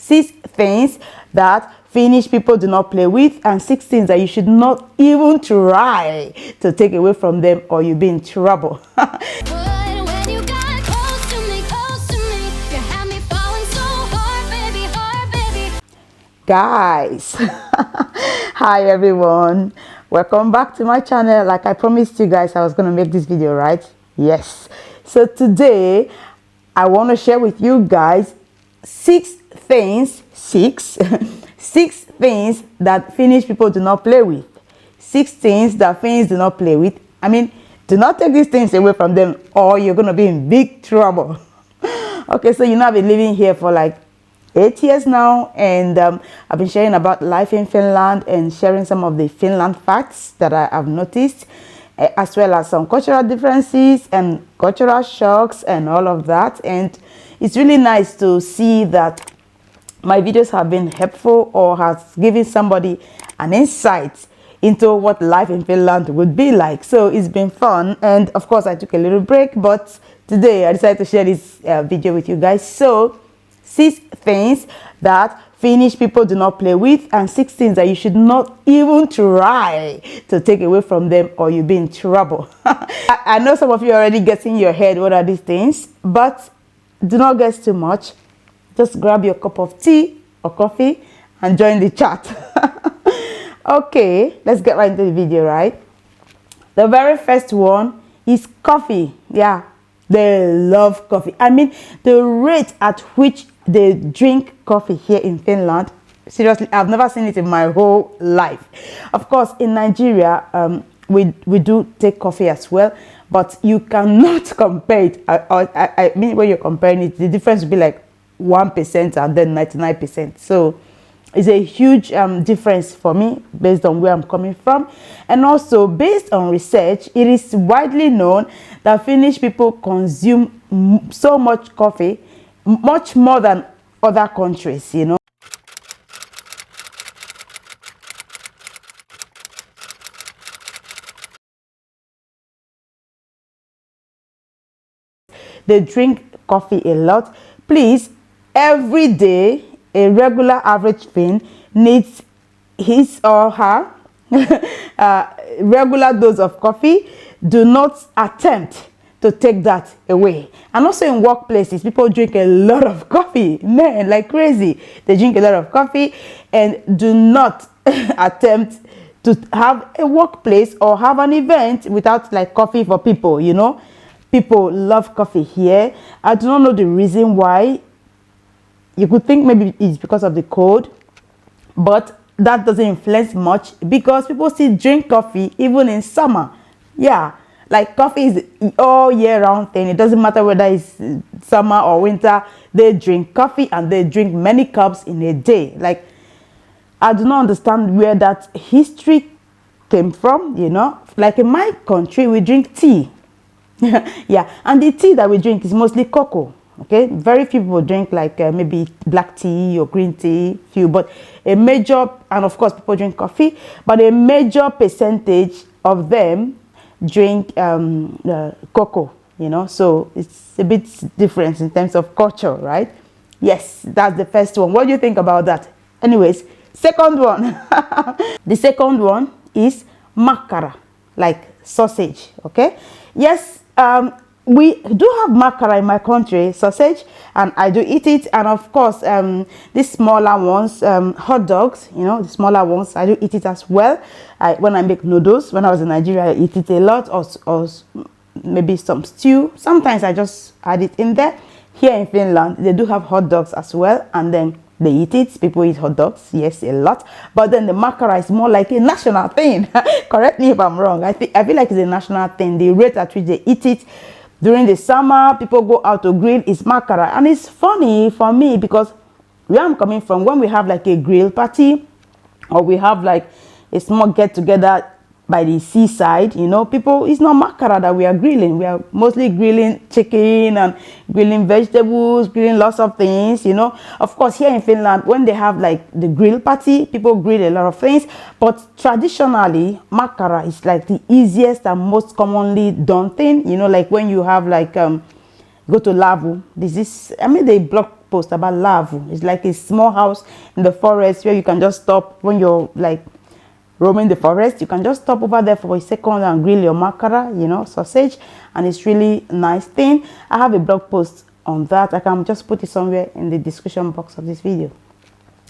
6 things that Finnish people do not play with, and 6 things that you should not even try to take away from them, or you'll be in trouble. Guys, hi everyone, welcome back to my channel. Like I promised you guys, I was going to make this video, right? Yes. So today I want to share with you guys 6 things that Finnish people do not play with. 6 things that Finns do not play with. I mean, do not take these things away from them, or you're going to be in big trouble. Okay, so I've been living here for like 8 years now, and I've been sharing about life in Finland and sharing some of the Finland facts that I have noticed, as well as some cultural differences and cultural shocks and all of that. And it's really nice to see that my videos have been helpful or has given somebody an insight into what life in Finland would be like. So it's been fun, and of course I took a little break, but today I decided to share this video with you guys. So 6 things that Finnish people do not play with, and 6 things that you should not even try to take away from them, or you'll be in trouble. I know some of you are already getting your head what are these things, but do not guess too much. Just grab your cup of tea or coffee and join the chat. Okay, let's get right into the video, right? The very first one is coffee. Yeah, they love coffee. I mean, the rate at which they drink coffee here in Finland, seriously, I've never seen it in my whole life. Of course, in Nigeria, we do take coffee as well, but you cannot compare it. I mean, when you're comparing it, the difference would be like 1% and then 99%. So it's a huge difference for me based on where I'm coming from. And also based on research, it is widely known that Finnish people consume so much coffee, much more than other countries, They drink coffee a lot. Please, every day, a regular average Finn needs his or her regular dose of coffee. Do not attempt to take that away. And also in workplaces, people drink a lot of coffee, man, like crazy. They drink a lot of coffee, and do not attempt to have a workplace or have an event without like coffee for people. People love coffee here. I do not know the reason why. You could think maybe it's because of the cold, but that doesn't influence much because people still drink coffee even in summer. Yeah, like coffee is all year round thing. It doesn't matter whether it's summer or winter. They drink coffee, and they drink many cups in a day. Like, I do not understand where that history came from. Like in my country, we drink tea. Yeah, and the tea that we drink is mostly cocoa. Okay, very few people drink like maybe black tea or green tea, few, but a major, and of course people drink coffee, but a major percentage of them drink cocoa, so it's a bit different in terms of culture, right? Yes, that's the first one. What do you think about that? Anyways, second one. The second one is makara, like sausage. Okay, yes, we do have makara in my country, sausage, and I do eat it. And of course, these smaller ones, hot dogs, the smaller ones, I do eat it as well. When I make noodles, when I was in Nigeria, I eat it a lot, or maybe some stew. Sometimes I just add it in there. Here in Finland, they do have hot dogs as well, and then they eat it. People eat hot dogs, yes, a lot. But then the makara is more like a national thing. Correct me if I'm wrong. I feel like it's a national thing. The rate at which they eat it. During the summer, people go out to grill, it's makara. And it's funny for me because where I'm coming from, when we have like a grill party, or we have like a small get-together by the seaside, people, it's not makara that we are grilling. We are mostly grilling chicken and grilling vegetables, grilling lots of things, Of course, here in Finland, when they have like the grill party, people grill a lot of things. But traditionally, makara is like the easiest and most commonly done thing, like when you have like, go to Lavu. They block post about Lavu. It's like a small house in the forest where you can just stop when you're like roaming the forest. You can just stop over there for a second and grill your makara, you know, sausage, and it's really nice thing. I have a blog post on that. I can just put it somewhere in the description box of this video.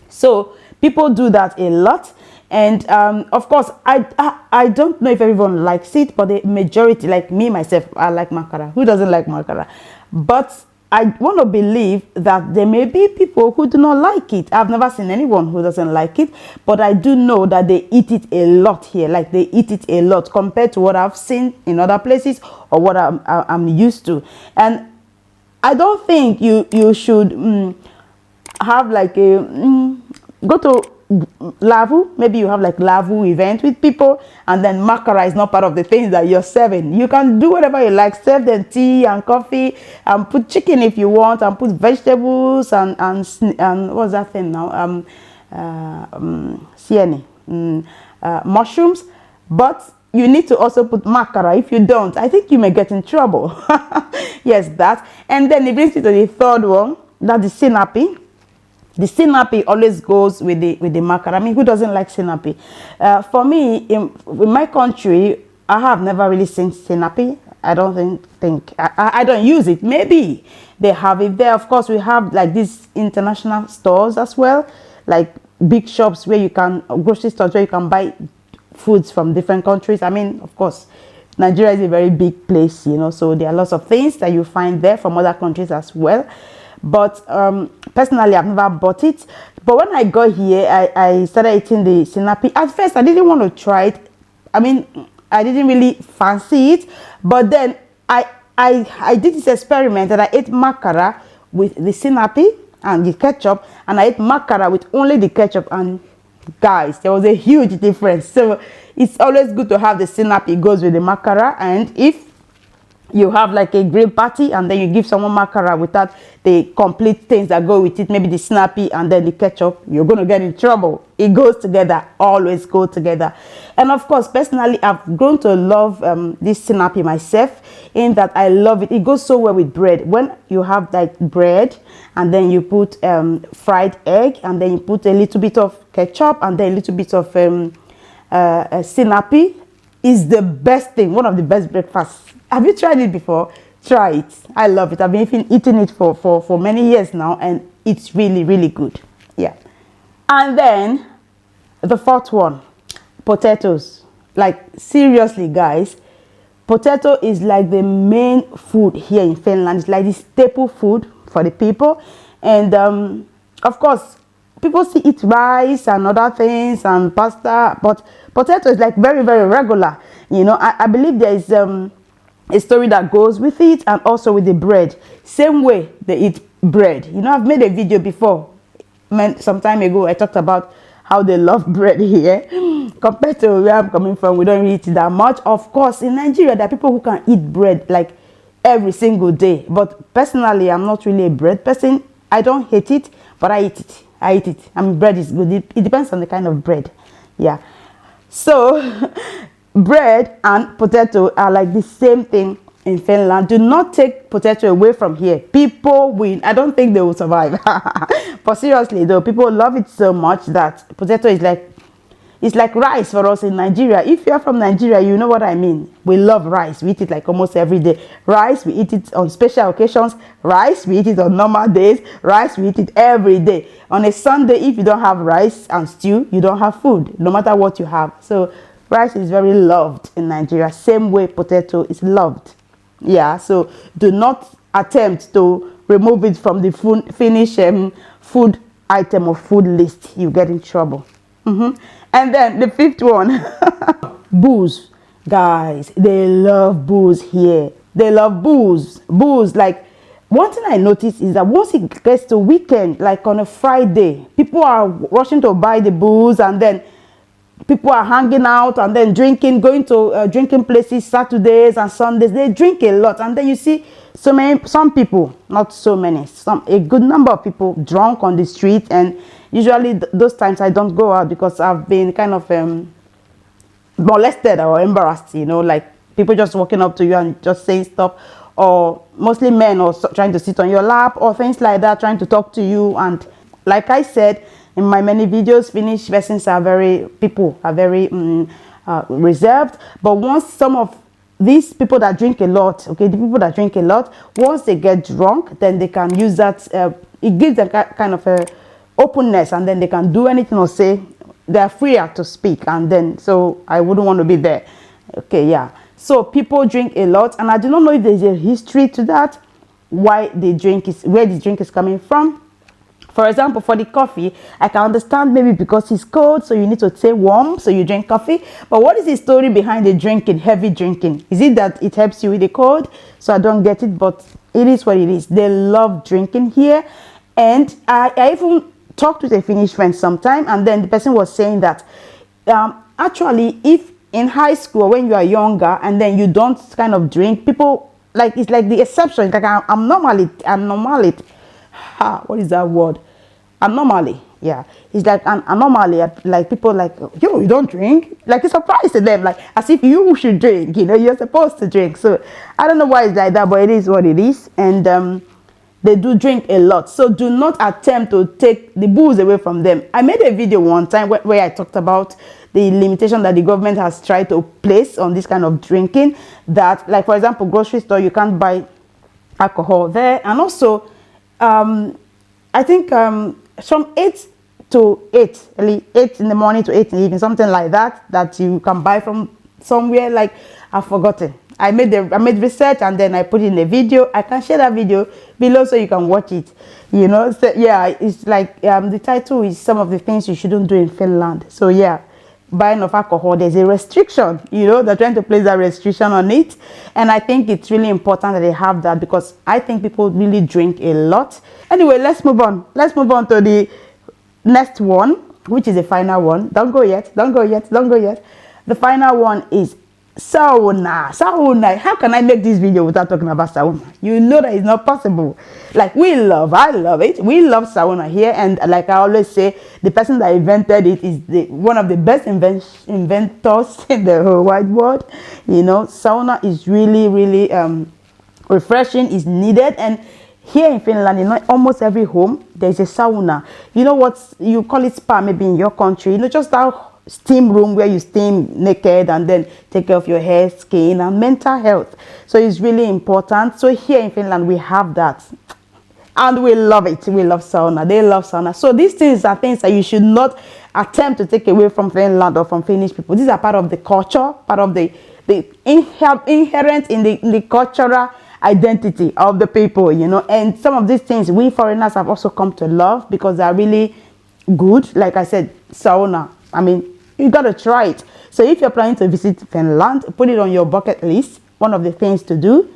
So people do that a lot. And of course, I don't know if everyone likes it, but the majority, like me myself, I like makara. Who doesn't like makara? But I want to believe that there may be people who do not like it. I've never seen anyone who doesn't like it, but I do know that they eat it a lot here. Like they eat it a lot compared to what I've seen in other places or what I'm used to. And I don't think you should have like a go to Lavu. Maybe you have like Lavu event with people, and then makara is not part of the things that you're serving. You can do whatever you like, serve them tea and coffee, and put chicken if you want, and put vegetables and what's that thing now, sieni, mushrooms. But you need to also put makara. If you don't, I think you may get in trouble. Yes, that. And then it brings you to the third one, that is sinapi. The sinapi always goes with the makara. I mean, who doesn't like sinapi? For me, in my country, I have never really seen sinapi. I don't think I don't use it. Maybe they have it there. Of course, we have like these international stores as well, like big shops where you can, grocery stores where you can buy foods from different countries. I mean, of course, Nigeria is a very big place, you know, so there are lots of things that you find there from other countries as well. But personally, I've never bought it. But when I got here, I started eating the sinapi. At first, I didn't want to try it. I mean, I didn't really fancy it. But then I did this experiment, and I ate makara with the sinapi and the ketchup, and I ate makara with only the ketchup. And guys, there was a huge difference. So it's always good to have the sinapi. It goes with the makara. And if you have like a grill party and then you give someone makara without the complete things that go with it, maybe the sinapi and then the ketchup, you're going to get in trouble. It goes together, always go together. And of course, personally, I've grown to love this sinapi myself, in that I love it. It goes so well with bread. When you have like bread and then you put fried egg, and then you put a little bit of ketchup and then a little bit of sinapi, is the best thing, one of the best breakfasts. Have you tried it before? Try it. I love it. I've been eating it for many years now, and it's really, really good. Yeah. And then the fourth one, potatoes. Like seriously, guys, potato is like the main food here in Finland. It's like the staple food for the people. And of course, people still eat rice and other things and pasta, but potato is like very, very regular. You know, I believe there is a story that goes with it, and also with the bread. Same way they eat bread. You know, I've made a video before, some time ago. I talked about how they love bread here. Compared to where I'm coming from, we don't really eat it that much. Of course, in Nigeria, there are people who can eat bread like every single day. But personally, I'm not really a bread person. I don't hate it, but I eat it. I eat it. I mean, bread is good. It depends on the kind of bread. Yeah. So bread and potato are like the same thing in Finland. Do not take potato away from here. People win. I don't think they will survive. But seriously though, people love it so much that potato is like, it's like rice for us in Nigeria. If you're from Nigeria, you know what I mean. We love rice. We eat it like almost every day. Rice, we eat it on special occasions. Rice, we eat it on normal days. Rice, we eat it every day. On a Sunday, if you don't have rice and stew, you don't have food, no matter what you have. So rice is very loved in Nigeria. Same way potato is loved. Yeah, so do not attempt to remove it from the Finnish food item or food list. You get in trouble. And then the fifth one, booze. Guys, they love booze here. They love booze. Booze, like, one thing I noticed is that once it gets to weekend, like on a Friday, people are rushing to buy the booze, and then people are hanging out and then drinking, going to drinking places Saturdays and Sundays. They drink a lot, and then you see some people, not so many, a good number of people drunk on the street. And usually those times I don't go out because I've been kind of molested or embarrassed, you know, like people just walking up to you and just saying stuff or mostly men, or trying to sit on your lap or things like that, trying to talk to you. And like I said in my many videos, Finnish persons are very reserved. But once some of these people that drink a lot, okay, the people that drink a lot, once they get drunk, then they can use that, it gives them kind of a openness, and then they can do anything or say, they're freer to speak. And then, so I wouldn't want to be there. Okay, yeah. So people drink a lot, and I do not know if there's a history to that, why the drink is, where the drink is coming from. For example, for the coffee, I can understand maybe because it's cold, so you need to stay warm, so you drink coffee. But what is the story behind the drinking, heavy drinking? Is it that it helps you with the cold? So I don't get it, but it is what it is. They love drinking here. And I even talked with a Finnish friend sometime, and then the person was saying that actually, if in high school, when you are younger and then you don't kind of drink, people, like, it's like the exception. It's like I'm normally, what is that word? Anomaly. Yeah, it's like an anomaly. Like people like, yo, you don't drink? Like, it's a surprise to them, like as if you should drink, you know, you're supposed to drink. So I don't know why it's like that, but it is what it is. And they do drink a lot. So do not attempt to take the booze away from them. I made a video one time where I talked about the limitation that the government has tried to place on this kind of drinking. That, like, for example, grocery store, you can't buy alcohol there. And also, I think from 8 to 8, 8 in the morning to 8 in the evening, something like that, that you can buy from somewhere. Like, I've forgotten. I made research, and then I put in a video. I can share that video below so you can watch it. You know, so yeah, it's like the title is some of the things you shouldn't do in Finland. So yeah, buying of alcohol, there's a restriction. You know, they're trying to place that restriction on it, and I think it's really important that they have that, because I think people really drink a lot. Anyway, let's move on. Let's move on to the next one, which is the final one. Don't go yet. Don't go yet. Don't go yet. The final one is sauna. Sauna. How can I make this video without talking about sauna? You know that it's not possible. Like, I love it. We love sauna here, and like I always say, the person that invented it is one of the best inventors in the whole wide world. You know, sauna is really, really refreshing. Is needed. And here in Finland, you know, almost every home there's a sauna. You know what you call it, spa maybe in your country. You know, just that steam room where you steam naked and then take care of your hair, skin, and mental health. So it's really important. So here in Finland we have that, and we love it. We love sauna. They love sauna. So these things are things that you should not attempt to take away from Finland or from Finnish people. These are part of the culture, part of the inherent in the cultural identity of the people, you know. And some of these things we foreigners have also come to love, because they are really good. Like I said, sauna, I mean, you gotta try it. So if you're planning to visit Finland, put it on your bucket list. One of the things to do,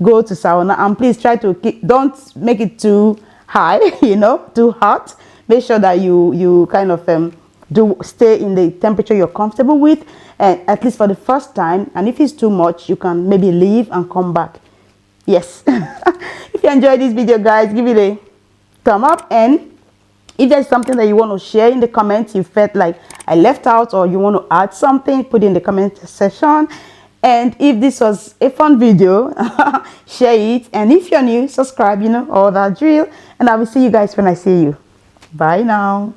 go to sauna, and please try to don't make it too high, you know, too hot. Make sure that you kind of stay in the temperature you're comfortable with, and at least for the first time. And if it's too much, you can maybe leave and come back. Yes. If you enjoyed this video, guys, give it a thumb up, and if there's something that you want to share in the comments, you felt like I left out, or you want to add something, put in the comment section. And if this was a fun video, share it. And if you're new, subscribe, you know, all that drill. And I will see you guys when I see you. Bye now.